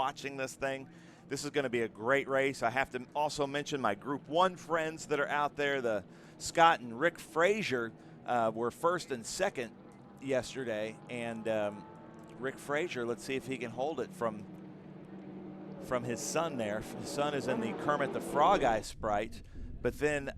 watching this thing. This is going to be a great race. I have to also mention my Group 1 friends that are out there. The Scott and Rick Frazier were first and second yesterday, and Rick Frazier, let's see if he can hold it from his son there. His son is in the Kermit the Frog Eye Sprite, but then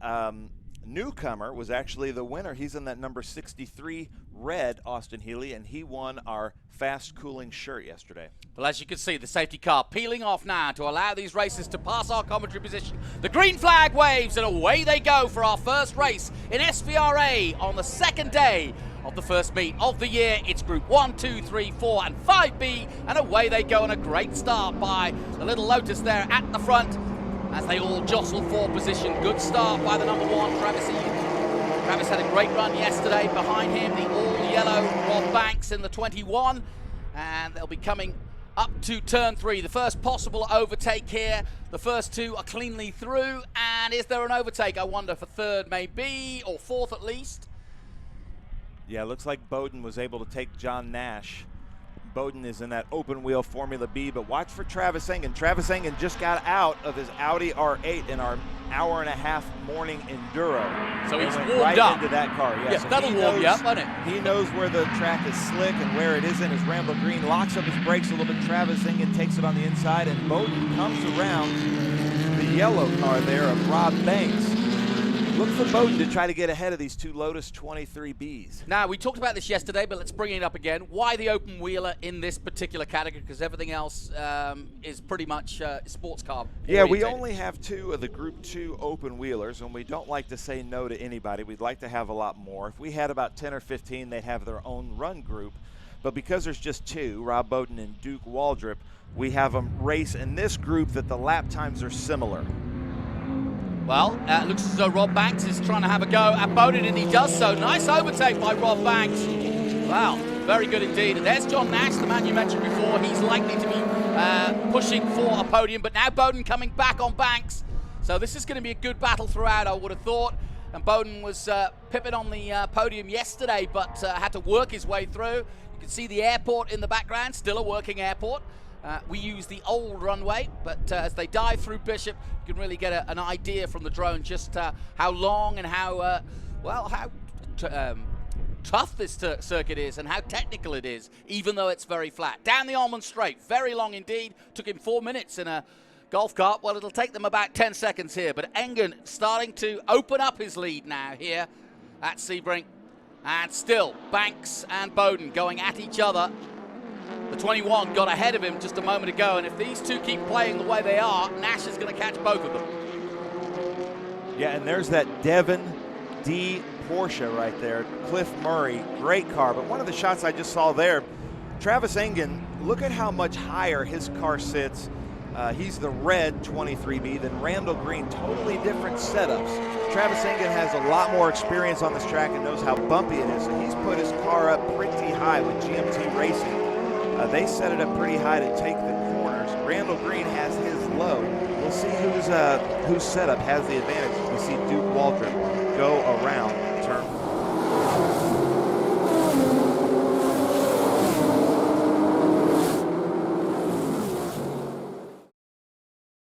Newcomer was actually the winner. He's in that number 63 red Austin Healey, and he won our fast cooling shirt yesterday. Well, as you can see, the safety car peeling off now to allow these races to pass our commentary position. The green flag waves, and away they go for our first race in SVRA on the second day of the first meet of the year. It's Group 1, 2, 3, 4, and 5B, and away they go, and a great start by the little Lotus there at the front as they all jostle for position. Good start by the number 1, Travis Ian. Travis had a great run yesterday. Behind him, the all-yellow Rob Banks in the 21, and they'll be coming up to turn 3. The first possible overtake here. The first two are cleanly through, and is there an overtake, I wonder, for third maybe, or fourth at least? Yeah, it looks like Bowden was able to take John Nash. Bowden is in that open wheel Formula B, but watch for Travis Engen. Travis Engen just got out of his Audi R8 in our hour-and-a-half morning enduro. So he's went warmed right up into that car. Yeah, so that'll warm you up, won't it? He knows where the track is slick and where it isn't. As Randall Green locks up his brakes a little bit, Travis Engen takes it on the inside, and Bowden comes around the yellow car there of Rob Banks. Look for Bowden to try to get ahead of these two Lotus 23Bs. Now, we talked about this yesterday, but let's bring it up again. Why the open wheeler in this particular category? Because everything else is pretty much sports car oriented. Yeah, we only have 2 of the Group 2 open wheelers, and we don't like to say no to anybody. We'd like to have a lot more. If we had about 10 or 15, they'd have their own run group. But because there's just 2, Rob Bowden and Duke Waldrop, we have them race in this group that the lap times are similar. Well, it looks as though Rob Banks is trying to have a go at Bowden, and he does so. Nice overtake by Rob Banks. Wow, very good indeed. And there's John Nash, the man you mentioned before. He's likely to be pushing for a podium, but now Bowden coming back on Banks. So this is going to be a good battle throughout, I would have thought. And Bowden was pipping on the podium yesterday, but had to work his way through. You can see the airport in the background, still a working airport. We use the old runway, but as they dive through Bishop, you can really get an idea from the drone just how long and how, tough this circuit is and how technical it is, even though it's very flat. Down the Almond Straight, very long indeed. Took him 4 minutes in a golf cart. Well, it'll take them about 10 seconds here, but Engen starting to open up his lead now here at Sebring. And still, Banks and Bowden going at each other. The 21 got ahead of him just a moment ago, and if these two keep playing the way they are, Nash is going to catch both of them. Yeah, and there's that Devon D Porsche right there. Cliff Murray, great car. But one of the shots I just saw there, Travis Engen, look at how much higher his car sits. He's the red 23B than Randall Green. Totally different setups. Travis Engen has a lot more experience on this track and knows how bumpy it is. So he's put his car up pretty high with GMT Racing. They set it up pretty high to take the corners. Randall Green has his low. We'll see whose setup has the advantage. We see Duke Waldrop go around turn